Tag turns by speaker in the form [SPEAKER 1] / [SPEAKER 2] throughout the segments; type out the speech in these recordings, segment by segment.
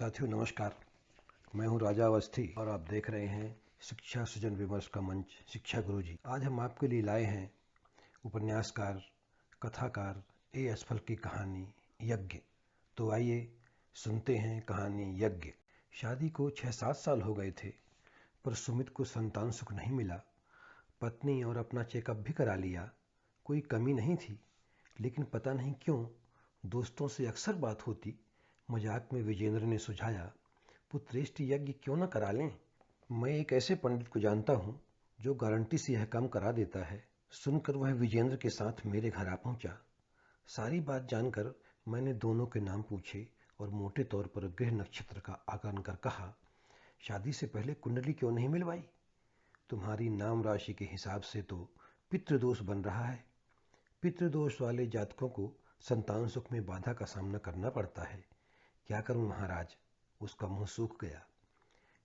[SPEAKER 1] साथियों नमस्कार। मैं हूं राजा अवस्थी और आप देख रहे हैं शिक्षा सृजन विमर्श का मंच शिक्षा गुरुजी। आज हम आपके लिए लाए हैं उपन्यासकार कथाकार ए असफल की कहानी यज्ञ। तो आइए सुनते हैं कहानी यज्ञ। शादी को 6-7 साल हो गए थे, पर सुमित को संतान सुख नहीं मिला। पत्नी और अपना चेकअप भी करा लिया, कोई कमी नहीं थी, लेकिन पता नहीं क्यों दोस्तों से अक्सर बात होती। मजाक में विजेंद्र ने सुझाया, पुत्रेष्ट यज्ञ क्यों न करा लें। मैं एक ऐसे पंडित को जानता हूँ जो गारंटी से यह काम करा देता है। सुनकर वह विजेंद्र के साथ मेरे घर आ पहुंचा। सारी बात जानकर मैंने दोनों के नाम पूछे और मोटे तौर पर गृह नक्षत्र का आकलन कर कहा, शादी से पहले कुंडली क्यों नहीं मिलवाई? तुम्हारी नाम राशि के हिसाब से तो पितृदोष बन रहा है। पितृदोष वाले जातकों को संतान सुख में बाधा का सामना करना पड़ता है। क्या करूं महाराज? उसका मुंह सूख गया।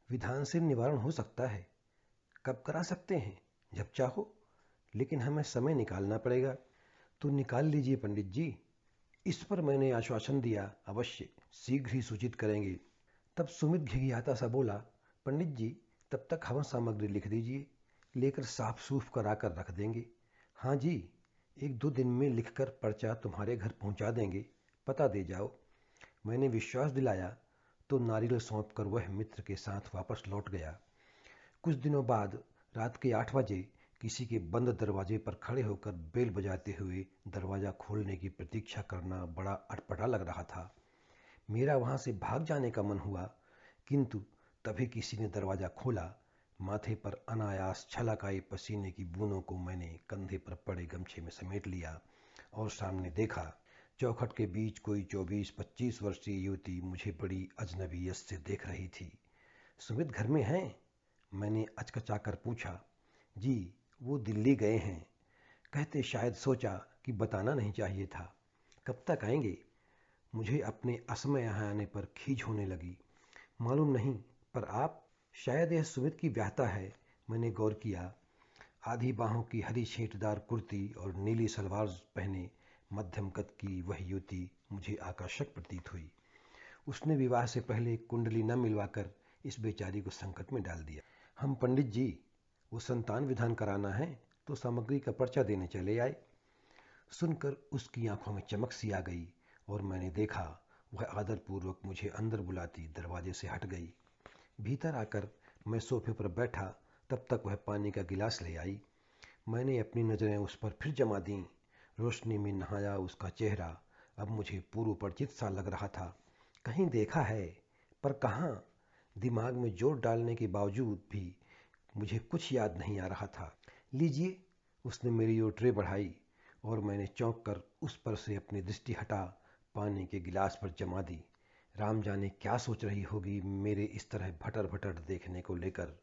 [SPEAKER 1] विधान से निवारण हो सकता है। कब करा सकते हैं? जब चाहो, लेकिन हमें समय निकालना पड़ेगा। तो निकाल लीजिए पंडित जी। इस पर मैंने आश्वासन दिया, अवश्य शीघ्र ही सूचित करेंगे। तब सुमित घिघियाता सा बोला, पंडित जी तब तक हवन सामग्री लिख दीजिए, लेकर साफ सूफ करा कर रख देंगे। हाँ जी, 1-2 दिन में लिखकर पर्चा तुम्हारे घर पहुंचा देंगे, पता दे जाओ। मैंने विश्वास दिलाया तो नारियल सौंप कर वह मित्र के साथ वापस लौट गया। कुछ दिनों बाद रात के 8 बजे किसी के बंद दरवाजे पर खड़े होकर बेल बजाते हुए दरवाजा खोलने की प्रतीक्षा करना बड़ा अटपटा लग रहा था। मेरा वहां से भाग जाने का मन हुआ, किंतु तभी किसी ने दरवाजा खोला। माथे पर अनायास छलक आए पसीने की बूंदों को मैंने कंधे पर पड़े गमछे में समेट लिया और सामने देखा। चौखट के बीच कोई 24-25 वर्षीय युवती मुझे बड़ी अजनबियत से देख रही थी। सुमित घर में हैं? मैंने अचकचाकर पूछा। जी, वो दिल्ली गए हैं। कहते शायद सोचा कि बताना नहीं चाहिए था। कब तक आएंगे? मुझे अपने असमय यहाँ आने पर खीज होने लगी। मालूम नहीं, पर आप? शायद यह सुमित की व्याहता है। मैंने गौर किया। आधी बाहों की हरी छींटदार कुर्ती और नीली सलवार पहने मध्यम कद की वह युवती मुझे आकर्षक प्रतीत हुई। उसने विवाह से पहले कुंडली न मिलवाकर इस बेचारी को संकट में डाल दिया। हम पंडित जी, वो संतान विधान कराना है तो सामग्री का पर्चा देने चले आए। सुनकर उसकी आंखों में चमक सी आ गई और मैंने देखा वह आदरपूर्वक मुझे अंदर बुलाती दरवाजे से हट गई। भीतर आकर मैं सोफे पर बैठा, तब तक वह पानी का गिलास ले आई। मैंने अपनी नज़रें उस पर फिर जमा दीं। रोशनी में नहाया उसका चेहरा अब मुझे पूर्व परिचित सा लग रहा था। कहीं देखा है, पर कहाँ? दिमाग में जोर डालने के बावजूद भी मुझे कुछ याद नहीं आ रहा था। लीजिए, उसने मेरी ओर ट्रे बढ़ाई और मैंने चौंक कर उस पर से अपनी दृष्टि हटा पानी के गिलास पर जमा दी। राम जाने क्या सोच रही होगी मेरे इस तरह भटर भटर देखने को लेकर।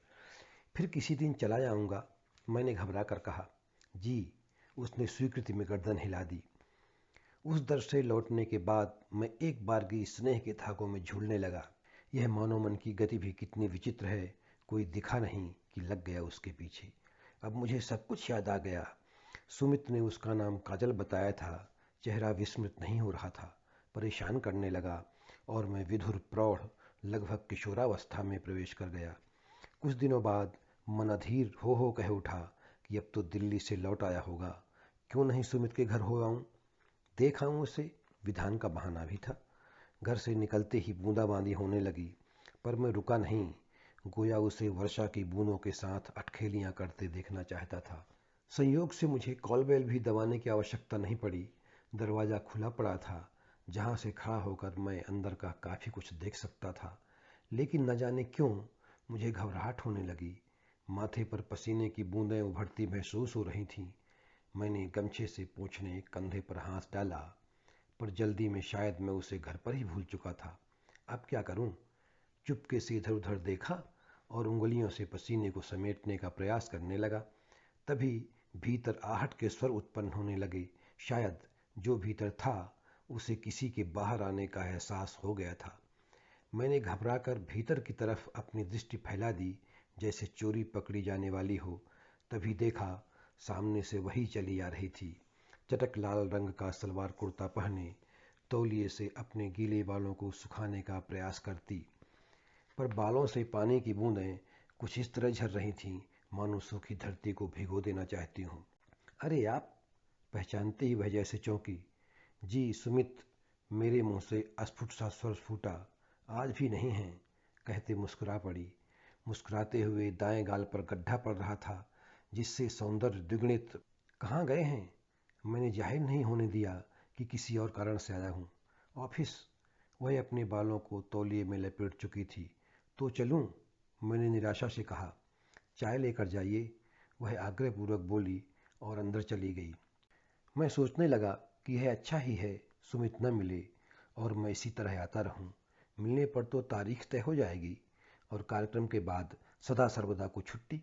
[SPEAKER 1] फिर किसी दिन चला जाऊंगा, मैंने घबरा कर कहा। जी, उसने स्वीकृति में गर्दन हिला दी। उस दर से लौटने के बाद मैं एक बारगी स्नेह के धागों में झूलने लगा। यह मानव मन की गति भी कितनी विचित्र है, कोई दिखा नहीं कि लग गया उसके पीछे। अब मुझे सब कुछ याद आ गया। सुमित ने उसका नाम काजल बताया था। चेहरा विस्मृत नहीं हो रहा था, परेशान करने लगा और मैं विधुर प्रौढ़ लगभग किशोरावस्था में प्रवेश कर गया। कुछ दिनों बाद मन अधीर हो कह उठा कि अब तो दिल्ली से लौट आया होगा, क्यों नहीं सुमित के घर हो आऊं, देख आऊं उसे। विधान का बहाना भी था। घर से निकलते ही बूंदाबांदी होने लगी, पर मैं रुका नहीं। गोया उसे वर्षा की बूंदों के साथ अटखेलियां करते देखना चाहता था। संयोग से मुझे कॉलबेल भी दबाने की आवश्यकता नहीं पड़ी। दरवाज़ा खुला पड़ा था, जहाँ से खड़ा होकर मैं अंदर का काफ़ी कुछ देख सकता था। लेकिन न जाने क्यों मुझे घबराहट होने लगी। माथे पर पसीने की बूंदें उभरती महसूस हो रही थीं। मैंने गमछे से पोंछने कंधे पर हाथ डाला, पर जल्दी में शायद मैं उसे घर पर ही भूल चुका था। अब क्या करूं? चुपके से इधर उधर देखा और उंगलियों से पसीने को समेटने का प्रयास करने लगा। तभी भीतर आहट के स्वर उत्पन्न होने लगे। शायद जो भीतर था उसे किसी के बाहर आने का एहसास हो गया था। मैंने घबराकर भीतर की तरफ अपनी दृष्टि फैला दी, जैसे चोरी पकड़ी जाने वाली हो। तभी देखा सामने से वही चली आ रही थी। चटक लाल रंग का सलवार कुर्ता पहने, तौलिए से अपने गीले बालों को सुखाने का प्रयास करती, पर बालों से पानी की बूंदें कुछ इस तरह झर रही थीं मानो सूखी धरती को भिगो देना चाहती हूँ। अरे आप! पहचानते ही वह जैसे चौंकी। जी सुमित, मेरे मुंह से अस्फुट सा स्वर फूटा। आज भी नहीं है, कहते मुस्कुरा पड़ी। मुस्कुराते हुए दाएं गाल पर गड्ढा पड़ रहा था जिससे सौंदर्य द्विगुणित। कहाँ गए हैं? मैंने जाहिर नहीं होने दिया कि किसी और कारण से आया हूँ। ऑफिस। वह अपने बालों को तौलिए में लपेट चुकी थी। तो चलूं? मैंने निराशा से कहा। चाय लेकर जाइए, वह आग्रहपूर्वक बोली और अंदर चली गई। मैं सोचने लगा कि यह अच्छा ही है सुमित न मिले और मैं इसी तरह आता रहूं। मिलने पर तो तारीख तय हो जाएगी और कार्यक्रम के बाद सदा सर्वदा को छुट्टी,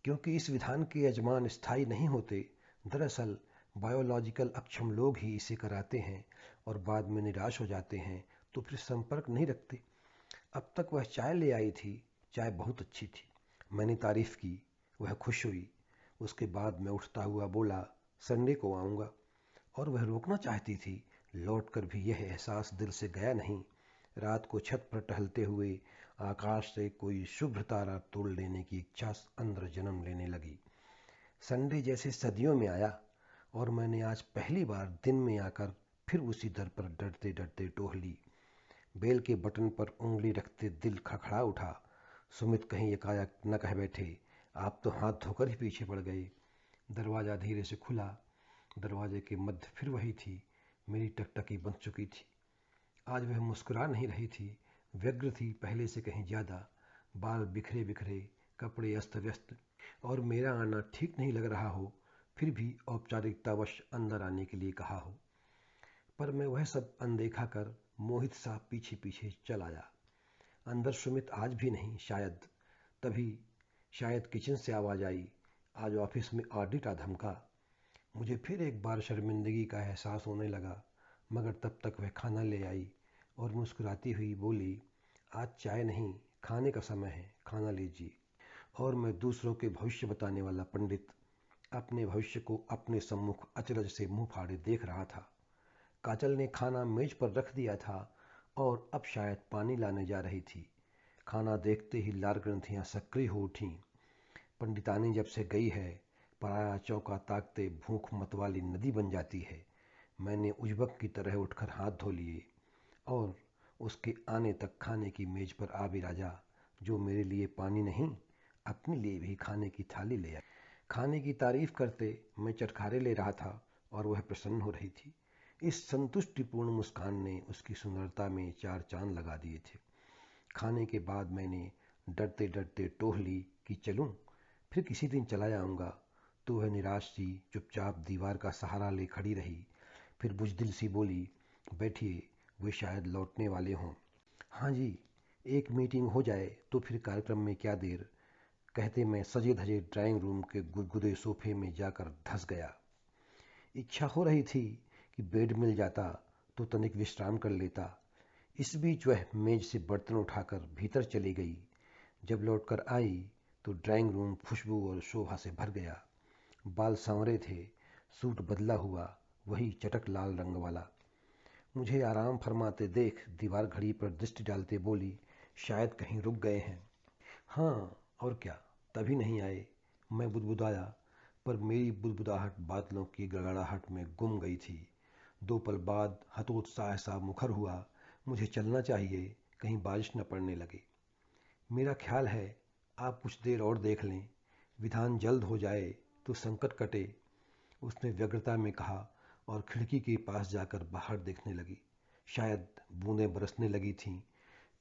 [SPEAKER 1] क्योंकि इस विधान के यजमान स्थायी नहीं होते। दरअसल बायोलॉजिकल अक्षम लोग ही इसे कराते हैं और बाद में निराश हो जाते हैं तो फिर संपर्क नहीं रखते। अब तक वह चाय ले आई थी। चाय बहुत अच्छी थी। मैंने तारीफ की। वह खुश हुई। उसके बाद मैं उठता हुआ बोला, संडे को आऊँगा। और वह रोकना चाहती थी। लौटकर भी यह एहसास दिल से गया नहीं। रात को छत पर टहलते हुए आकाश से कोई शुभ्र तारा तोड़ लेने की इच्छा अंदर जन्म लेने लगी। संडे जैसे सदियों में आया और मैंने आज पहली बार दिन में आकर फिर उसी दर पर डरते डरते टोह ली। बेल के बटन पर उंगली रखते दिल खड़खड़ा उठा। सुमित कहीं एकाएक न कह बैठे, आप तो हाथ धोकर ही पीछे पड़ गए। दरवाज़ा धीरे से खुला। दरवाजे के मध्य फिर वही थी। मेरी टकटकी बंध चुकी थी। आज वह मुस्कुरा नहीं रही थी, व्यग्र थी पहले से कहीं ज़्यादा। बाल बिखरे बिखरे, कपड़े अस्त व्यस्त, और मेरा आना ठीक नहीं लग रहा हो फिर भी औपचारिकतावश अंदर आने के लिए कहा हो। पर मैं वह सब अनदेखा कर मोहित सा पीछे पीछे चल आया। अंदर सुमित आज भी नहीं। शायद तभी शायद किचन से आवाज़ आई, आज ऑफिस में ऑडिट आ धमका। मुझे फिर एक बार शर्मिंदगी का एहसास होने लगा, मगर तब तक वह खाना ले आई और मुस्कुराती हुई बोली, आज चाय नहीं, खाने का समय है, खाना लीजिए। और मैं दूसरों के भविष्य बताने वाला पंडित अपने भविष्य को अपने सम्मुख अचरज से मुंह फाड़े देख रहा था। काजल ने खाना मेज पर रख दिया था और अब शायद पानी लाने जा रही थी। खाना देखते ही लार ग्रंथियां सक्रिय हो उठीं। पंडितानी जब से गई है, पराया चौका ताकते भूख मतवाली नदी बन जाती है। मैंने उजबक की तरह उठकर हाथ धो लिए और उसके आने तक खाने की मेज पर आ बिराजा, जो मेरे लिए पानी नहीं, अपने लिए भी खाने की थाली ले आई। खाने की तारीफ करते मैं चटखारे ले रहा था और वह प्रसन्न हो रही थी। इस संतुष्टिपूर्ण मुस्कान ने उसकी सुंदरता में चार चांद लगा दिए थे। खाने के बाद मैंने डरते डरते टोह ली कि चलूं, फिर किसी दिन चला जाऊंगा। तो वह निराश सी चुपचाप दीवार का सहारा ले खड़ी रही। फिर बुजदिल सी बोली, बैठिए, वे शायद लौटने वाले हों। हाँ जी, एक मीटिंग हो जाए तो फिर कार्यक्रम में क्या देर, कहते मैं सजे धजे ड्राइंग रूम के गुदगुदे सोफे में जाकर धंस गया। इच्छा हो रही थी कि बेड मिल जाता तो तनिक विश्राम कर लेता। इस बीच वह मेज से बर्तन उठाकर भीतर चली गई। जब लौटकर आई तो ड्राइंग रूम खुशबू और शोभा से भर गया। बाल सांवरे थे, सूट बदला हुआ, वही चटक लाल रंग वाला। मुझे आराम फरमाते देख दीवार घड़ी पर दृष्टि डालते बोली, शायद कहीं रुक गए हैं। हाँ और क्या, तभी नहीं आए। मैं बुदबुदाया, पर मेरी बुदबुदाहट बादलों की गड़गड़ाहट में गुम गई थी। 2 पल बाद हतोत्साह सा मुखर हुआ, मुझे चलना चाहिए, कहीं बारिश न पड़ने लगे। मेरा ख्याल है आप कुछ देर और देख लें, विधान जल्द हो जाए तो संकट कटे, उसने व्यग्रता में कहा और खिड़की के पास जाकर बाहर देखने लगी। शायद बूंदें बरसने लगी थीं,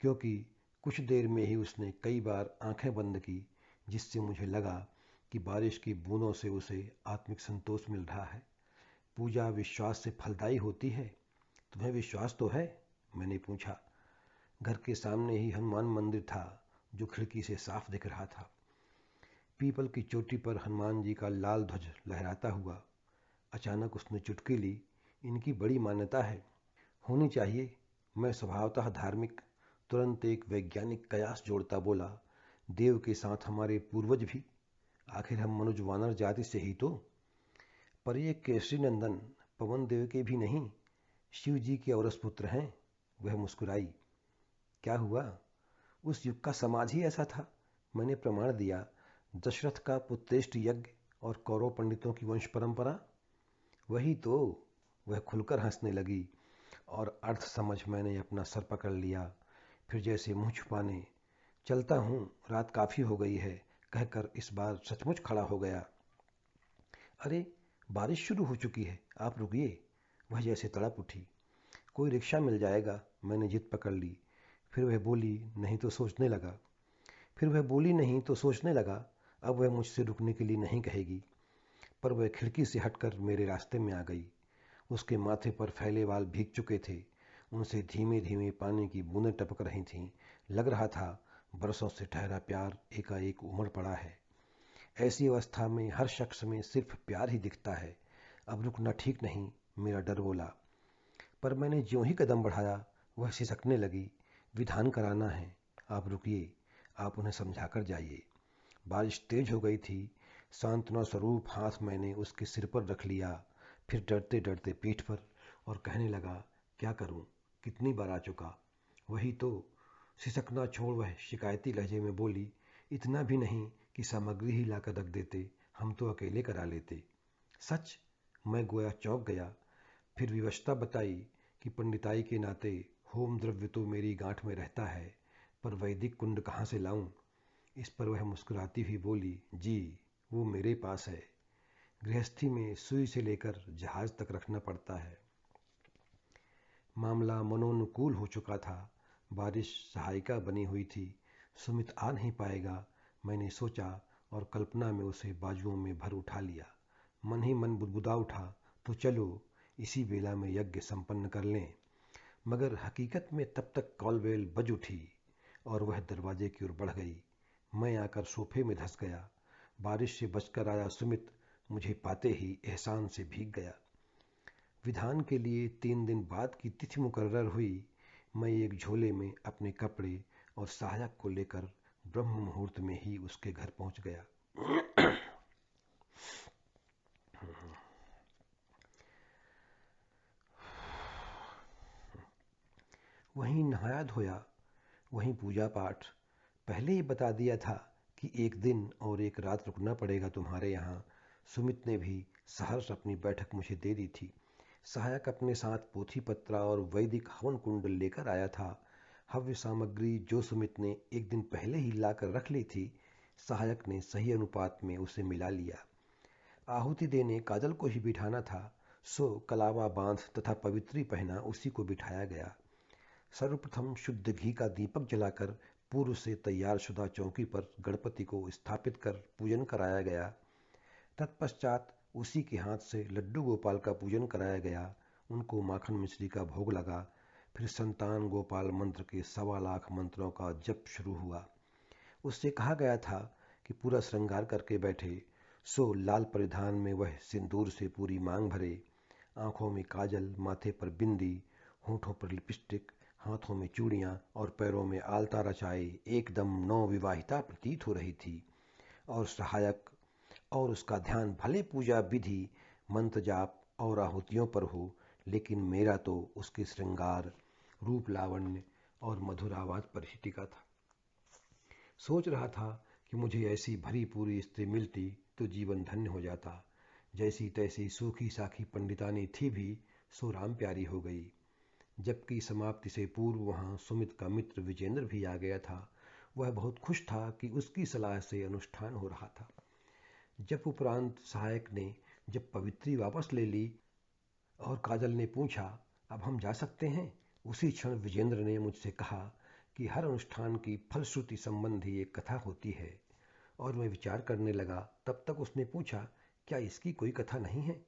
[SPEAKER 1] क्योंकि कुछ देर में ही उसने कई बार आंखें बंद की, जिससे मुझे लगा कि बारिश की बूंदों से उसे आत्मिक संतोष मिल रहा है। पूजा विश्वास से फलदायी होती है। तुम्हें विश्वास तो है? मैंने पूछा। घर के सामने ही हनुमान मंदिर था, जो खिड़की से साफ दिख रहा था। पीपल की चोटी पर हनुमान जी का लाल ध्वज लहराता हुआ। अचानक उसने चुटकी ली, इनकी बड़ी मान्यता है। होनी चाहिए। मैं स्वभावतः धार्मिक। तुरंत एक वैज्ञानिक कयास जोड़ता बोला, देव के साथ हमारे पूर्वज भी, आखिर हम मनुज वानर जाति से ही तो। पर ये केसरी नंदन पवन देव के भी नहीं, शिव जी के औरस पुत्र हैं। वह मुस्कुराई। क्या हुआ? उस युग का समाज ही ऐसा था। मैंने प्रमाण दिया। दशरथ का पुत्रेष्ट यज्ञ और कौरव पंडितों की वंश परंपरा। वही तो। वह खुलकर हंसने लगी और अर्थ समझ मैंने अपना सर पकड़ लिया। फिर जैसे मुंह छुपाने, चलता हूँ, रात काफी हो गई है, कहकर इस बार सचमुच खड़ा हो गया। अरे, बारिश शुरू हो चुकी है, आप रुकिए। वह जैसे तड़प उठी। कोई रिक्शा मिल जाएगा, मैंने जिद पकड़ ली। फिर वह बोली नहीं तो सोचने लगा। अब वह मुझसे रुकने के लिए नहीं कहेगी। पर वह खिड़की से हटकर मेरे रास्ते में आ गई। उसके माथे पर फैले बाल भीग चुके थे। उनसे धीमे धीमे पानी की बूंदें टपक रही थीं। लग रहा था बरसों से ठहरा प्यार एकाएक उमड़ पड़ा है। ऐसी अवस्था में हर शख्स में सिर्फ प्यार ही दिखता है। अब रुकना ठीक नहीं, मेरा डर बोला। पर मैंने ज्यों ही कदम बढ़ाया, वह सिसकने लगी। विधान कराना है, आप रुकिए, आप उन्हें समझा कर जाइए। बारिश तेज हो गई थी। सांत्वना स्वरूप हाथ मैंने उसके सिर पर रख लिया, फिर डरते डरते पीठ पर, और कहने लगा, क्या करूं, कितनी बार आ चुका। वही तो। सिसकना छोड़ वह शिकायती लहजे में बोली, इतना भी नहीं कि सामग्री ही लाकर रख देते, हम तो अकेले करा लेते। सच? मैं गोया चौंक गया। फिर विवशता बताई कि पंडिताई के नाते होम द्रव्य तो मेरी गांठ में रहता है, पर वैदिक कुंड कहाँ से लाऊं। इस पर वह मुस्कुराती हुई बोली, जी, वो मेरे पास है। गृहस्थी में सुई से लेकर जहाज तक रखना पड़ता है। मामला मनोनुकूल हो चुका था। बारिश सहायिका बनी हुई थी। सुमित आ नहीं पाएगा, मैंने सोचा, और कल्पना में उसे बाजुओं में भर उठा लिया। मन ही मन बुदबुदा उठा, तो चलो इसी बेला में यज्ञ संपन्न कर लें। मगर हकीकत में तब तक कॉलबेल बज उठी और वह दरवाजे की ओर बढ़ गई। मैं आकर सोफे में धंस गया। बारिश से बचकर आया सुमित मुझे पाते ही एहसान से भीग गया। विधान के लिए 3 दिन बाद की तिथि मुकर्रर हुई। मैं एक झोले में अपने कपड़े और सहायक को लेकर ब्रह्म मुहूर्त में ही उसके घर पहुंच गया। वहीं नहाया धोया, वहीं पूजा पाठ। पहले ही बता दिया था कि एक दिन और एक रात रुकना पड़ेगा तुम्हारे यहाँ। सुमित ने भी सहर्ष अपनी बैठक मुझे दे दी थी। सहायक अपने साथ पोथी पत्रा और वैदिक हवन कुंड लेकर आया था। हव्य सामग्री जो सुमित ने एक दिन पहले ही लाकर रख ली थी, सहायक ने सही अनुपात में उसे मिला लिया। आहुति देने काजल को ही बिठाना था, सो कलावा बांध तथा पवित्री पहना उसी को बिठाया गया। सर्वप्रथम शुद्ध घी का दीपक जलाकर पूर्व से तैयार शुदा चौकी पर गणपति को स्थापित कर पूजन कराया गया। तत्पश्चात उसी के हाथ से लड्डू गोपाल का पूजन कराया गया। उनको माखन मिश्री का भोग लगा। फिर संतान गोपाल मंत्र के 1.25 लाख मंत्रों का जप शुरू हुआ। उससे कहा गया था कि पूरा श्रृंगार करके बैठे, सो लाल परिधान में वह सिंदूर से पूरी मांग भरे। आंखों में काजल, माथे पर बिंदी, होठों पर लिपस्टिक, हाथों में चूड़ियां और पैरों में आलता रचाए एकदम नवविवाहिता प्रतीत हो रही थी। और सहायक और उसका ध्यान भले पूजा विधि, मंत्र जाप और आहुतियों पर हो, लेकिन मेरा तो उसके श्रृंगार, रूप लावण्य और मधुर आवाज पर ही टिका था। सोच रहा था कि मुझे ऐसी भरी पूरी स्त्री मिलती तो जीवन धन्य हो जाता। जैसी तैसी सूखी साखी पंडितानी थी भी, सो राम प्यारी हो गई। जबकि समाप्ति से पूर्व वहां सुमित का मित्र विजेंद्र भी आ गया था। वह बहुत खुश था कि उसकी सलाह से अनुष्ठान हो रहा था। जब उपरांत सहायक ने जब पवित्री वापस ले ली और काजल ने पूछा, अब हम जा सकते हैं, उसी क्षण विजेंद्र ने मुझसे कहा कि हर अनुष्ठान की फलश्रुति संबंधी एक कथा होती है। और मैं विचार करने लगा। तब तक उसने पूछा, क्या इसकी कोई कथा नहीं है?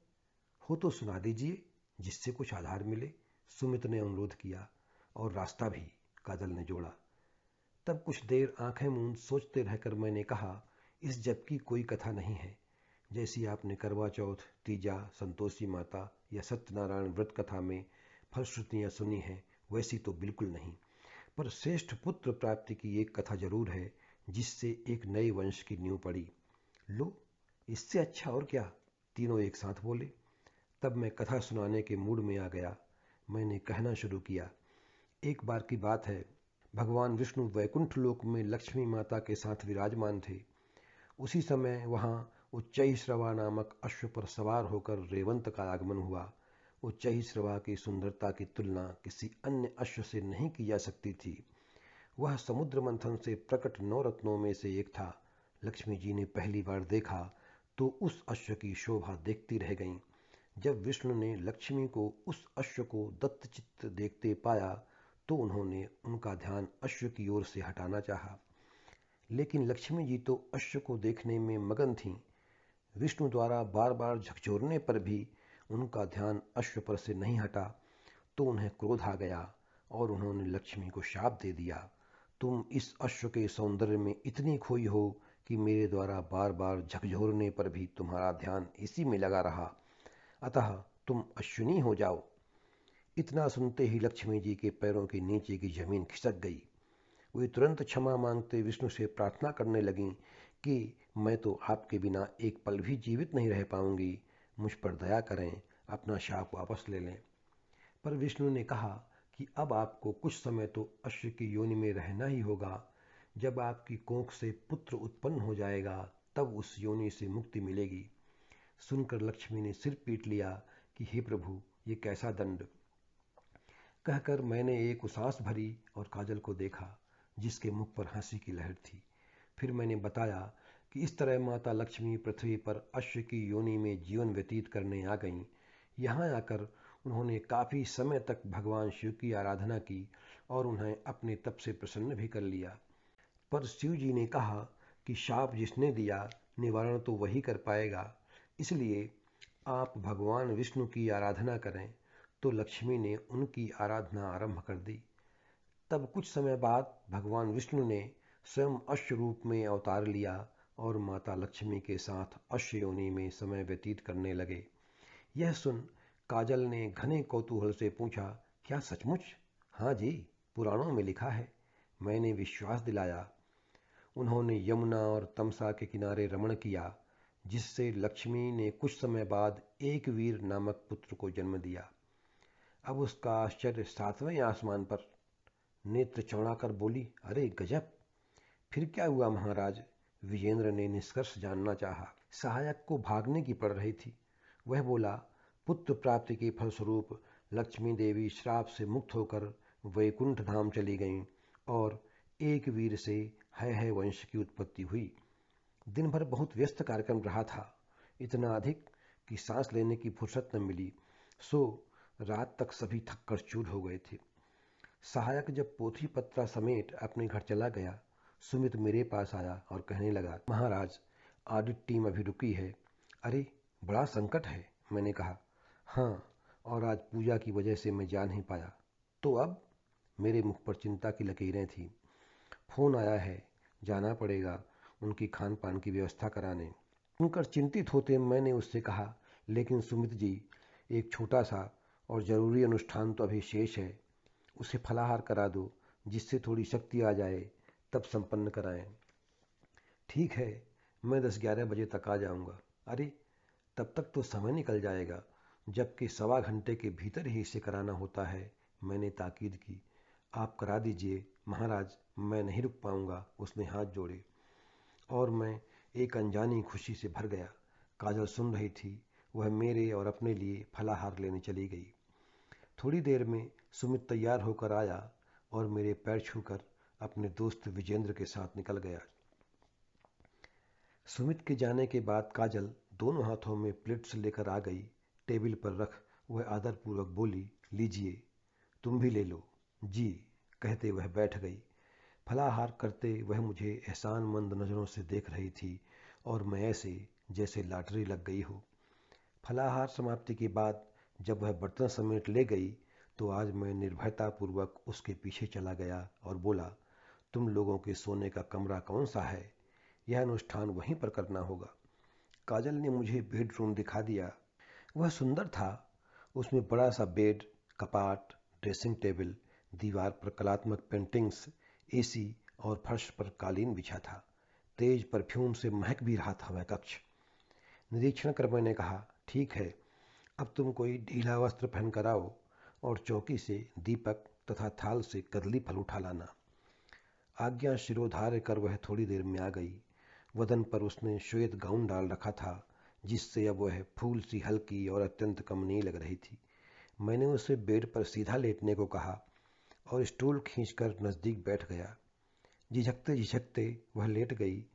[SPEAKER 1] हो तो सुना दीजिए, जिससे कुछ आधार मिले, सुमित ने अनुरोध किया। और रास्ता भी, काजल ने जोड़ा। तब कुछ देर आंखें मूंद सोचते रहकर मैंने कहा, इस जप की कोई कथा नहीं है। जैसी आपने करवा चौथ, तीजा, संतोषी माता या सत्यनारायण व्रत कथा में फलश्रुतियां सुनी हैं, वैसी तो बिल्कुल नहीं। पर श्रेष्ठ पुत्र प्राप्ति की एक कथा जरूर है, जिससे एक नए वंश की नींव पड़ी। लो, इससे अच्छा और क्या, तीनों एक साथ बोले। तब मैं कथा सुनाने के मूड में आ गया। मैंने कहना शुरू किया। एक बार की बात है, भगवान विष्णु वैकुंठ लोक में लक्ष्मी माता के साथ विराजमान थे। उसी समय वहां उच्चैःश्रवा नामक अश्व पर सवार होकर रेवंत का आगमन हुआ। उच्चैःश्रवा की सुंदरता की तुलना किसी अन्य अश्व से नहीं की जा सकती थी। वह समुद्र मंथन से प्रकट 9 रत्नों में से एक था। लक्ष्मी जी ने पहली बार देखा तो उस अश्व की शोभा देखती रह गईं। जब विष्णु ने लक्ष्मी को उस अश्व को दत्तचित्त देखते पाया तो उन्होंने उनका ध्यान अश्व की ओर से हटाना चाहा, लेकिन लक्ष्मी जी तो अश्व को देखने में मगन थीं। विष्णु द्वारा बार बार झकझोरने पर भी उनका ध्यान अश्व पर से नहीं हटा तो उन्हें क्रोध आ गया और उन्होंने लक्ष्मी को शाप दे दिया, तुम इस अश्व के सौंदर्य में इतनी खोई हो कि मेरे द्वारा बार बार झकझोरने पर भी तुम्हारा ध्यान इसी में लगा रहा, अतः तुम अश्विनी हो जाओ। इतना सुनते ही लक्ष्मी जी के पैरों के नीचे की जमीन खिसक गई। वे तुरंत क्षमा मांगते विष्णु से प्रार्थना करने लगीं कि मैं तो आपके बिना एक पल भी जीवित नहीं रह पाऊंगी, मुझ पर दया करें, अपना शाप वापस ले लें। पर विष्णु ने कहा कि अब आपको कुछ समय तो अश्व की योनि में रहना ही होगा। जब आपकी कोख से पुत्र उत्पन्न हो जाएगा तब उस योनि से मुक्ति मिलेगी। सुनकर लक्ष्मी ने सिर पीट लिया कि हे प्रभु, ये कैसा दंड। कहकर मैंने एक उसास भरी और काजल को देखा जिसके मुख पर हंसी की लहर थी। फिर मैंने बताया कि इस तरह माता लक्ष्मी पृथ्वी पर अश्व की योनि में जीवन व्यतीत करने आ गईं। यहाँ आकर उन्होंने काफ़ी समय तक भगवान शिव की आराधना की और उन्हें अपने तप से प्रसन्न भी कर लिया। पर शिव जी ने कहा कि शाप जिसने दिया निवारण तो वही कर पाएगा, इसलिए आप भगवान विष्णु की आराधना करें। तो लक्ष्मी ने उनकी आराधना आरंभ कर दी। तब कुछ समय बाद भगवान विष्णु ने स्वयं अश्व रूप में अवतार लिया और माता लक्ष्मी के साथ अश्व योनि में समय व्यतीत करने लगे। यह सुन काजल ने घने कौतूहल से पूछा, क्या सचमुच? हाँ जी, पुराणों में लिखा है। मैंने विश्वास दिलाया। उन्होंने यमुना और तमसा के किनारे रमण किया, जिससे लक्ष्मी ने कुछ समय बाद एक वीर नामक पुत्र को जन्म दिया। अब उसका आश्चर्य 7वें आसमान पर। नेत्र चौड़ाकर बोली, अरे गजब! फिर क्या हुआ महाराज? विजेंद्र ने निष्कर्ष जानना चाहा। सहायक को भागने की पड़ रही थी। वह बोला, पुत्र प्राप्ति के फलस्वरूप लक्ष्मी देवी श्राप से मुक्त होकर वैकुंठ धाम चली गईं और एक वीर से है वंश की उत्पत्ति हुई। दिन भर बहुत व्यस्त कार्यक्रम रहा था, इतना अधिक कि सांस लेने की फुर्सत न मिली, सो रात तक सभी थक कर चूर हो गए थे। सहायक जब पोथी पत्रा समेट अपने घर चला गया, सुमित मेरे पास आया और कहने लगा, महाराज, ऑडिट टीम अभी रुकी है। अरे, बड़ा संकट है। मैंने कहा, हाँ, और आज पूजा की वजह से मैं जा नहीं पाया। तो अब? मेरे मुख पर चिंता की लकीरें थीं। फोन आया है, जाना पड़ेगा उनकी खान पान की व्यवस्था कराने। सुनकर चिंतित होते मैंने उससे कहा, लेकिन सुमित जी, एक छोटा सा और जरूरी अनुष्ठान तो अभी शेष है, उसे फलाहार करा दो, जिससे थोड़ी शक्ति आ जाए, तब संपन्न कराएं। ठीक है, मैं 10-11 बजे तक आ जाऊंगा। अरे, तब तक तो समय निकल जाएगा, जबकि 1.25 घंटे के भीतर ही इसे कराना होता है। मैंने ताकीद की। आप करा दीजिए महाराज, मैं नहीं रुक पाऊंगा। उसने हाथ जोड़े और मैं एक अनजानी खुशी से भर गया। काजल सुन रही थी। वह मेरे और अपने लिए फलाहार लेने चली गई। थोड़ी देर में सुमित तैयार होकर आया और मेरे पैर छूकर अपने दोस्त विजेंद्र के साथ निकल गया। सुमित के जाने के बाद काजल दोनों हाथों में प्लेट्स लेकर आ गई। टेबल पर रख वह आदरपूर्वक बोली, लीजिए, तुम भी ले लो। जी, कहते वह बैठ गई। फलाहार करते वह मुझे एहसानमंद नज़रों से देख रही थी और मैं ऐसे जैसे लॉटरी लग गई हो। फलाहार समाप्ति के बाद जब वह बर्तन समेट ले गई तो आज मैं निर्भयतापूर्वक उसके पीछे चला गया और बोला, तुम लोगों के सोने का कमरा कौन सा है? यह अनुष्ठान वहीं पर करना होगा। काजल ने मुझे बेडरूम दिखा दिया। वह सुंदर था। उसमें बड़ा सा बेड, कपाट, ड्रेसिंग टेबल, दीवार पर कलात्मक पेंटिंग्स, एसी और फर्श पर कालीन बिछा था। तेज परफ्यूम से महक भी रहा था वह कक्ष। निरीक्षण कर मैंने कहा, ठीक है, अब तुम कोई ढीला वस्त्र पहन कर आओ और चौकी से दीपक तथा थाल से कदली फल उठा लाना। आज्ञा शिरोधार्य कर वह थोड़ी देर में आ गई। वदन पर उसने श्वेत गाउन डाल रखा था, जिससे अब वह फूल सी हल्की और अत्यंत कमनीय लग रही थी। मैंने उसे बेड पर सीधा लेटने को कहा और स्टूल खींचकर नजदीक बैठ गया। झिझकते झिझकते वह लेट गई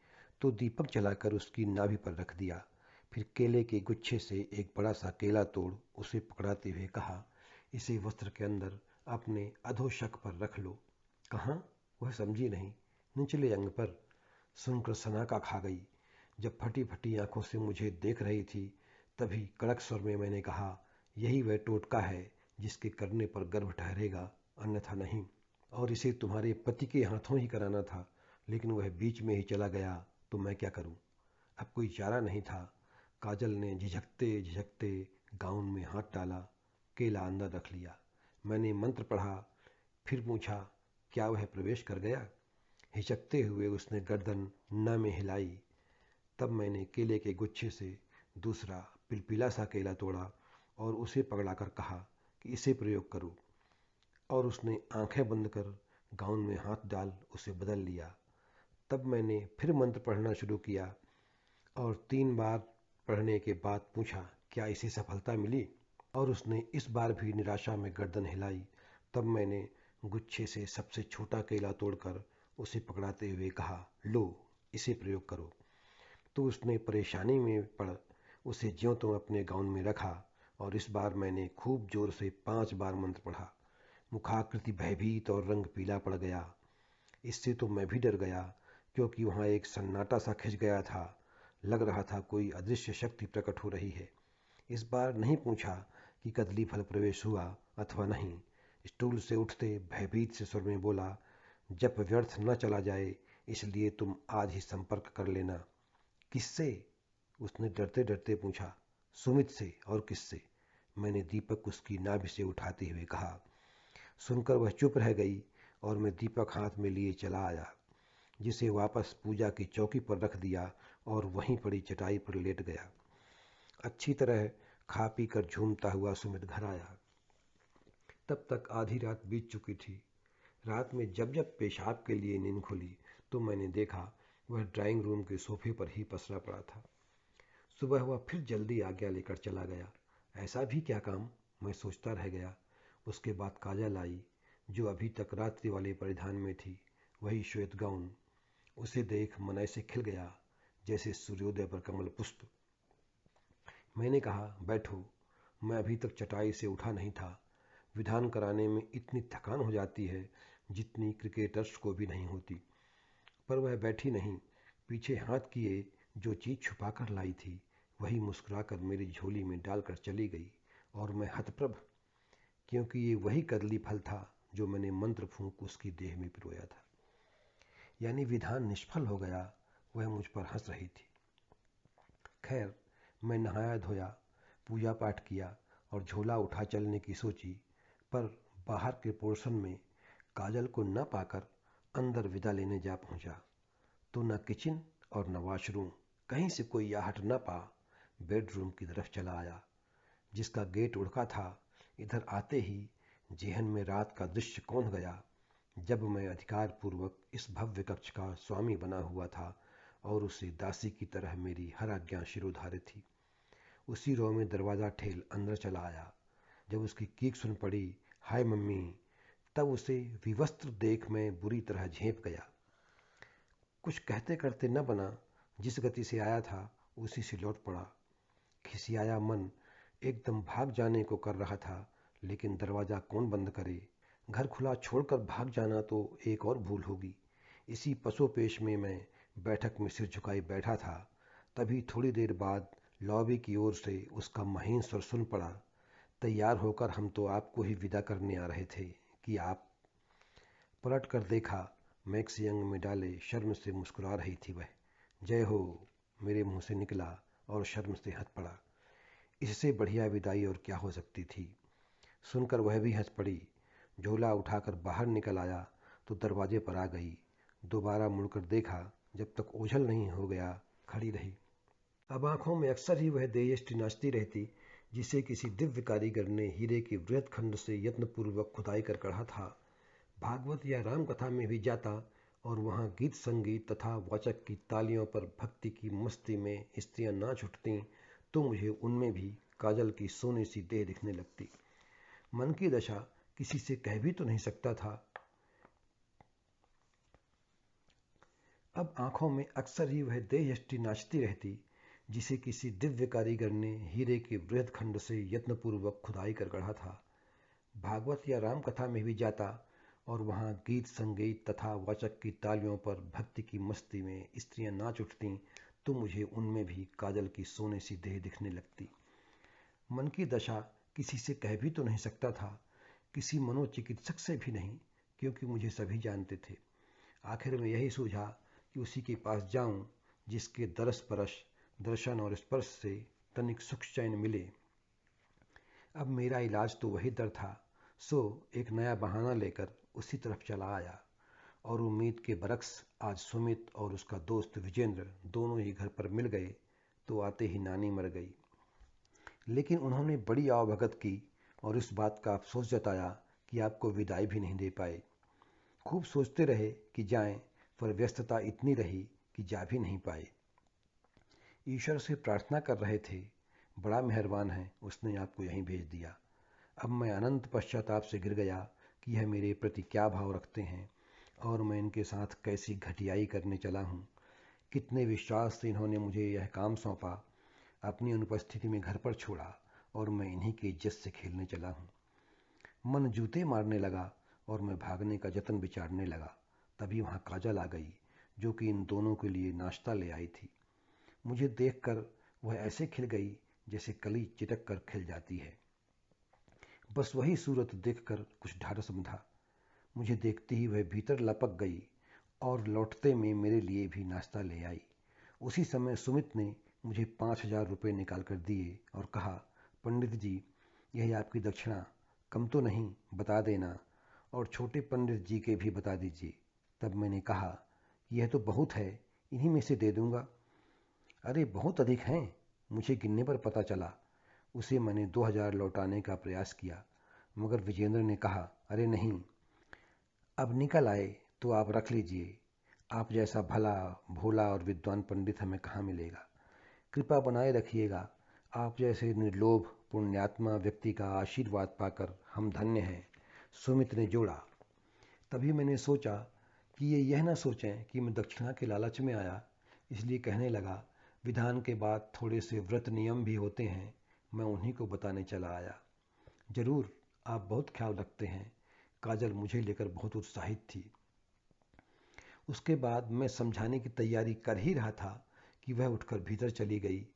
[SPEAKER 1] तो दीपक जलाकर उसकी नाभि पर रख दिया। फिर केले के गुच्छे से एक बड़ा सा केला तोड़ उसे पकड़ाते हुए कहा, इसे वस्त्र के अंदर अपने अधोशक पर रख लो। कहाँ? वह समझी नहीं। निचले अंग पर। सुनकर सनाका खा गई। जब फटी फटी आंखों से मुझे देख रही थी तभी कड़क स्वर में मैंने कहा, यही वह टोटका है जिसके करने पर गर्भ ठहरेगा, अन्यथा नहीं। और इसे तुम्हारे पति के हाथों ही कराना था, लेकिन वह बीच में ही चला गया तो मैं क्या करूं? अब कोई चारा नहीं था। काजल ने झिझकते झिझकते गाउन में हाथ डाला, केला अंदर रख लिया। मैंने मंत्र पढ़ा, फिर पूछा, क्या वह प्रवेश कर गया? हिचकते हुए उसने गर्दन न में हिलाई। तब मैंने केले के गुच्छे से दूसरा पिलपिला सा केला तोड़ा और उसे पकड़ाकर कहा कि इसे प्रयोग करो, और उसने आंखें बंद कर गाउन में हाथ डाल उसे बदल लिया। तब मैंने फिर मंत्र पढ़ना शुरू किया और 3 बार पढ़ने के बाद पूछा, क्या इसे सफलता मिली? और उसने इस बार भी निराशा में गर्दन हिलाई। तब मैंने गुच्छे से सबसे छोटा केला तोड़कर उसे पकड़ाते हुए कहा, लो, इसे प्रयोग करो। तो उसने परेशानी में पड़ उसे ज्यों त्यों अपने गाउन में रखा और इस बार मैंने खूब जोर से 5 बार मंत्र पढ़ा। मुखाकृति भयभीत और रंग पीला पड़ गया। इससे तो मैं भी डर गया, क्योंकि वहां एक सन्नाटा सा खिंच गया था। लग रहा था कोई अदृश्य शक्ति प्रकट हो रही है। इस बार नहीं पूछा कि कदली फल प्रवेश हुआ अथवा नहीं। स्टूल से उठते भयभीत से स्वर में बोला, जब व्यर्थ न चला जाए इसलिए तुम आज ही संपर्क कर लेना। किससे? उसने डरते डरते पूछा। सुमित से। और किससे? मैंने दीपक उसकी नाभि से उठाते हुए कहा। सुनकर वह चुप रह गई और मैं दीपक हाथ में लिए चला आया, जिसे वापस पूजा की चौकी पर रख दिया और वहीं पड़ी चटाई पर लेट गया। अच्छी तरह खा पी कर झूमता हुआ सुमित घर आया। तब तक आधी रात बीत चुकी थी। रात में जब जब पेशाब के लिए नींद खुली तो मैंने देखा वह ड्राइंग रूम के सोफे पर ही पसरा पड़ा था। सुबह वह फिर जल्दी आज्ञा लेकर चला गया। ऐसा भी क्या काम, मैं सोचता रह गया। उसके बाद काजल आई, जो अभी तक रात्रि वाले परिधान में थी, वही श्वेत गाउन। उसे देख मन ऐसे खिल गया जैसे सूर्योदय पर कमल पुष्प। मैंने कहा, बैठो। मैं अभी तक चटाई से उठा नहीं था। विधान कराने में इतनी थकान हो जाती है जितनी क्रिकेटर्स को भी नहीं होती। पर वह बैठी नहीं। पीछे हाथ किए जो चीज छुपा कर लाई थी वही मुस्कुराकर मेरी झोली में डालकर चली गई और मैं हतप्रभ, क्योंकि ये वही कदली फल था जो मैंने मंत्र फूंक उसकी देह में पिरोया था। यानी विधान निष्फल हो गया। वह मुझ पर हंस रही थी। खैर, मैं नहाया धोया, पूजा पाठ किया और झोला उठा चलने की सोची, पर बाहर के पोर्शन में काजल को न पाकर अंदर विदा लेने जा पहुंचा तो न किचन और न वॉशरूम, कहीं से कोई आहट न पा बेडरूम की तरफ चला आया, जिसका गेट उड़का था। इधर आते ही जेहन में रात का दृश्य कौंध गया, जब मैं अधिकार पूर्वक इस भव्य कक्ष का स्वामी बना हुआ था और उसे दासी की तरह मेरी हर आज्ञा शिरोधार्य थी। उसी रो में दरवाज़ा ठेल अंदर चला आया। जब उसकी कीक सुन पड़ी, हाय मम्मी, तब उसे विवस्त्र देख मैं बुरी तरह झेंप गया। कुछ कहते करते न बना। जिस गति से आया था उसी से लौट पड़ा। खिसियाया मन एकदम भाग जाने को कर रहा था, लेकिन दरवाज़ा कौन बंद करे। घर खुला छोड़कर भाग जाना तो एक और भूल होगी। इसी पसोपेश में मैं बैठक में सिर झुकाए बैठा था। तभी थोड़ी देर बाद लॉबी की ओर से उसका महीन स्वर सुन पड़ा, तैयार होकर हम तो आपको ही विदा करने आ रहे थे कि आप। पलट कर देखा, मैक्सी अंग में डाले शर्म से मुस्कुरा रही थी वह। जय हो, मेरे मुंह से निकला और शर्म से हंस पड़ा। इससे बढ़िया विदाई और क्या हो सकती थी। सुनकर वह भी हंस पड़ी। झोला उठाकर बाहर निकल आया तो दरवाजे पर आ गई। दोबारा मुड़कर देखा, जब तक ओझल नहीं हो गया खड़ी रही। अब आंखों में अक्सर ही वह देयष्टि नाचती रहती जिसे किसी दिव्य कारीगर ने हीरे के वृहद खंड से यत्नपूर्वक खुदाई कर गढ़ा था, भागवत या राम कथा में भी जाता और वहाँ गीत संगीत तथा वाचक की तालियों पर भक्ति की मस्ती में स्त्रियां नाच उठतीं, तो मुझे उनमें भी काजल की सोने सी देह दिखने लगती। मन की दशा किसी से कह भी तो नहीं सकता था। अब आंखों में अक्सर ही वह देह यष्टि नाचती रहती, जिसे किसी दिव्य कारीगर ने हीरे के वृहद खंड से यत्नपूर्वक खुदाई कर गढ़ा था, भागवत या राम कथा में भी जाता और वहाँ गीत संगीत तथा वाचक की तालियों पर भक्ति की मस्ती में स्त्रियां नाच उठतीं, तो मुझे उनमें भी काजल की सोने सी देह दिखने लगती। मन की दशा किसी से कह भी तो नहीं सकता था, किसी मनोचिकित्सक से भी नहीं, क्योंकि मुझे सभी जानते थे। आखिर में यही सूझा कि उसी के पास जाऊं जिसके दरस परश, दर्शन और स्पर्श से तनिक सुख चैन मिले। अब मेरा इलाज तो वही दर था, सो एक नया बहाना लेकर उसी तरफ चला आया और उम्मीद के बरक्स आज सुमित और उसका दोस्त विजेंद्र दोनों ही घर पर मिल गए, तो आते ही नानी मर गई। लेकिन उन्होंने बड़ी आवभगत की और इस बात का अफसोस जताया कि आपको विदाई भी नहीं दे पाए। खूब सोचते रहे कि जाएं, पर व्यस्तता इतनी रही कि जा भी नहीं पाए। ईश्वर से प्रार्थना कर रहे थे, बड़ा मेहरबान है, उसने आपको यहीं भेज दिया। अब मैं अनंत पश्चाताप से गिर गया कि यह मेरे प्रति क्या भाव रखते हैं और मैं इनके साथ कैसी घटियाई करने चला हूँ। कितने विश्वास से इन्होंने मुझे यह काम सौंपा, अपनी अनुपस्थिति में घर पर छोड़ा और मैं इन्हीं की इज्जत से खेलने चला हूँ। मन जूते मारने लगा और मैं भागने का जतन विचारने लगा। तभी वहाँ काजल आ गई, जो कि इन दोनों के लिए नाश्ता ले आई थी। मुझे देखकर वह ऐसे खिल गई जैसे कली चिटक कर खिल जाती है। बस वही सूरत देखकर कुछ ढाढ़स बंधा। मुझे देखते ही वह भीतर लपक गई और लौटते में मेरे लिए भी नाश्ता ले आई। उसी समय सुमित ने मुझे 5,000 रुपये निकाल कर दिए और कहा, पंडित जी, यही आपकी दक्षिणा, कम तो नहीं, बता देना, और छोटे पंडित जी के भी बता दीजिए। तब मैंने कहा कि यह तो बहुत है, इन्हीं में से दे दूंगा। अरे बहुत अधिक हैं, मुझे गिनने पर पता चला। उसे मैंने 2,000 लौटाने का प्रयास किया, मगर विजेंद्र ने कहा, अरे नहीं, अब निकल आए तो आप रख लीजिए। आप जैसा भला भोला और विद्वान पंडित हमें कहाँ मिलेगा। कृपा बनाए रखिएगा। आप जैसे निर्लोभ पुण्यात्मा व्यक्ति का आशीर्वाद पाकर हम धन्य हैं। सुमित ने जोड़ा। तभी मैंने सोचा कि ये यह न सोचें कि मैं दक्षिणा के लालच में आया, इसलिए कहने लगा, विधान के बाद थोड़े से व्रत नियम भी होते हैं, मैं उन्हीं को बताने चला आया। जरूर, आप बहुत ख्याल रखते हैं। काजल मुझे लेकर बहुत उत्साहित थी। उसके बाद मैं समझाने की तैयारी कर ही रहा था कि वह उठकर भीतर चली गई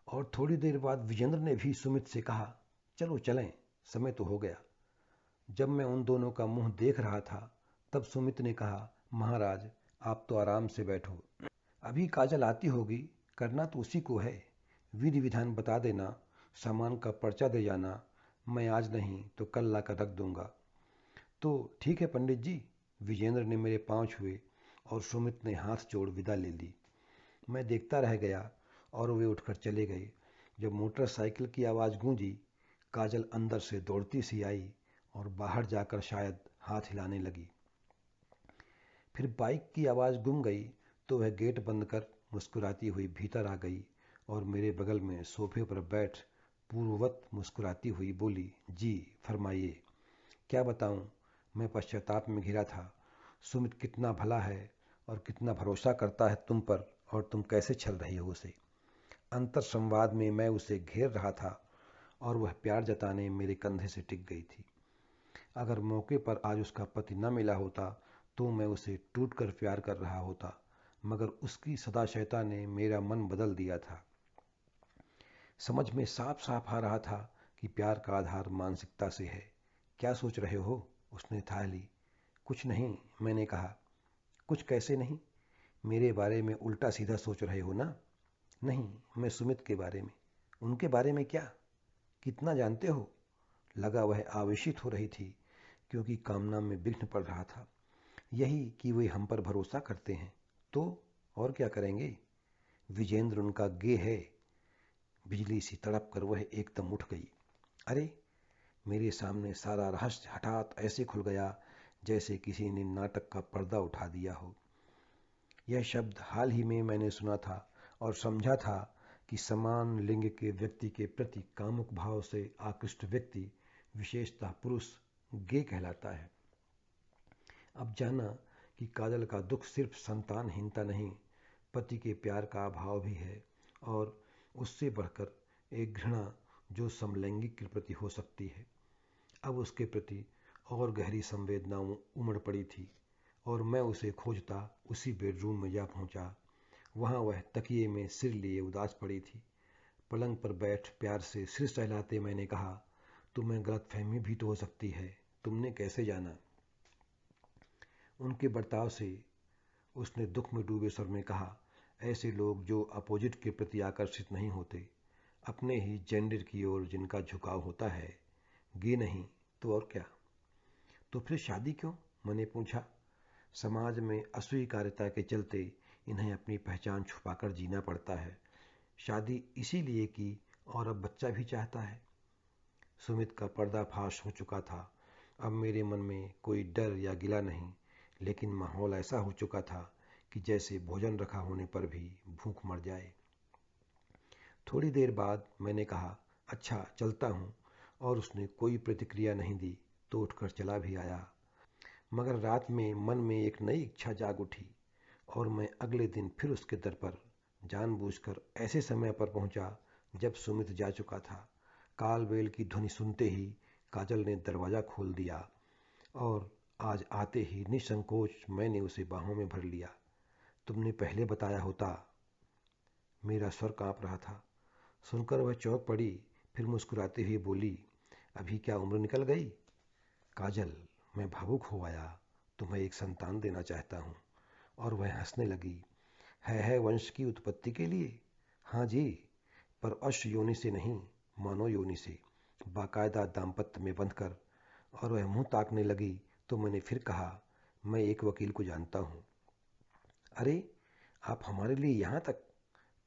[SPEAKER 1] और थोड़ी देर बाद विजेंद्र ने भी सुमित से कहा, चलो चलें, समय तो हो गया। जब मैं उन दोनों का मुंह देख रहा था, तब सुमित ने कहा, महाराज, आप तो आराम से बैठो, अभी काजल आती होगी, करना तो उसी को है। विधि विधान बता देना, सामान का पर्चा दे जाना, मैं आज नहीं तो कल लाकर रख दूंगा। तो ठीक है पंडित जी। विजेंद्र ने मेरे पांव छुए और सुमित ने हाथ जोड़ विदा ले ली। मैं देखता रह गया और वे उठकर चले गए। जब मोटरसाइकिल की आवाज़ गूंजी, काजल अंदर से दौड़ती सी आई और बाहर जाकर शायद हाथ हिलाने लगी। फिर बाइक की आवाज़ गुम गई तो वह गेट बंद कर मुस्कुराती हुई भीतर आ गई और मेरे बगल में सोफे पर बैठ पूर्ववत मुस्कुराती हुई बोली, जी फरमाइए। क्या बताऊं, मैं पश्चाताप में घिरा था। सुमित कितना भला है और कितना भरोसा करता है तुम पर, और तुम कैसे छल रही हो उसे। अंतर संवाद में मैं उसे घेर रहा था और वह प्यार जताने मेरे कंधे से टिक गई थी। अगर मौके पर आज उसका पति न मिला होता तो मैं उसे टूट कर प्यार कर रहा होता, मगर उसकी सदाशयता ने मेरा मन बदल दिया था। समझ में साफ साफ आ रहा था कि प्यार का आधार मानसिकता से है। क्या सोच रहे हो, उसने थाह ली। कुछ नहीं, मैंने कहा। कुछ कैसे नहीं, मेरे बारे में उल्टा सीधा सोच रहे हो ना। नहीं, मैं सुमित के बारे में। उनके बारे में क्या, कितना जानते हो। लगा वह आवेशित हो रही थी, क्योंकि कामना में विघ्न पड़ रहा था। यही कि वे हम पर भरोसा करते हैं, तो और क्या करेंगे। विजेंद्र उनका गे है, बिजली सी तड़प कर वह एकदम उठ गई। अरे! मेरे सामने सारा रहस्य हठात ऐसे खुल गया जैसे किसी ने नाटक का पर्दा उठा दिया हो। यह शब्द हाल ही में मैंने सुना था और समझा था कि समान लिंग के व्यक्ति के प्रति कामुक भाव से आकृष्ट व्यक्ति, विशेषतः पुरुष, गे कहलाता है। अब जाना कि काजल का दुख सिर्फ संतानहीनता नहीं, पति के प्यार का अभाव भी है, और उससे बढ़कर एक घृणा जो समलैंगिक के प्रति हो सकती है। अब उसके प्रति और गहरी संवेदना उमड़ पड़ी थी और मैं उसे खोजता उसी बेडरूम में जा पहुंचा। वहां वह तकिए में सिर लिए उदास पड़ी थी। पलंग पर बैठ प्यार से सिर सहलाते मैंने कहा, तुम्हें गलतफहमी भी तो हो सकती है, तुमने कैसे जाना? उनके बर्ताव से उसने दुख में डूबे स्वर में कहा, ऐसे लोग जो अपोजिट के प्रति आकर्षित नहीं होते, अपने ही जेंडर की ओर जिनका झुकाव होता है, गे नहीं तो और क्या? तो फिर शादी क्यों? मैंने पूछा। समाज में अस्वीकार्यता के चलते इन्हें अपनी पहचान छुपाकर जीना पड़ता है। शादी इसीलिए की और अब बच्चा भी चाहता है। सुमित का पर्दाफाश हो चुका था। अब मेरे मन में कोई डर या गिला नहीं, लेकिन माहौल ऐसा हो चुका था कि जैसे भोजन रखा होने पर भी भूख मर जाए। थोड़ी देर बाद मैंने कहा, अच्छा चलता हूँ, और उसने कोई प्रतिक्रिया नहीं दी तो उठकर चला भी आया। मगर रात में मन में एक नई इच्छा जाग उठी और मैं अगले दिन फिर उसके दर पर जानबूझकर ऐसे समय पर पहुंचा जब सुमित जा चुका था। काल बेल की ध्वनि सुनते ही काजल ने दरवाज़ा खोल दिया और आज आते ही निसंकोच मैंने उसे बाहों में भर लिया। तुमने पहले बताया होता। मेरा स्वर कांप रहा था। सुनकर वह चौंक पड़ी, फिर मुस्कुराते हुए बोली, अभी क्या उम्र निकल गई? काजल, मैं भावुक हो आया। तुम्हें एक संतान देना चाहता हूँ। और वह हंसने लगी। है वंश की उत्पत्ति के लिए? हाँ जी, पर अश्व योनि से नहीं, मानव योनि से, बाकायदा दाम्पत्य में बंधकर। और वह मुंह ताकने लगी तो मैंने फिर कहा, मैं एक वकील को जानता हूँ। अरे, आप हमारे लिए यहाँ तक?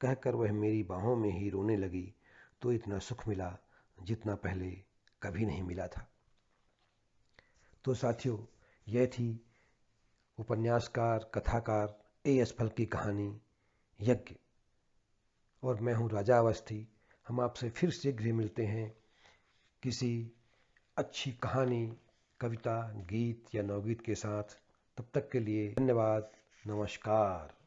[SPEAKER 1] कहकर वह मेरी बाहों में ही रोने लगी तो इतना सुख मिला जितना पहले कभी नहीं मिला था। तो साथियों, यह थी उपन्यासकार कथाकार A.S. फल की कहानी यज्ञ। और मैं हूँ राजा अवस्थी। हम आपसे फिर शीघ्र मिलते हैं किसी अच्छी कहानी, कविता, गीत या नवगीत के साथ। तब तक के लिए धन्यवाद। नमस्कार।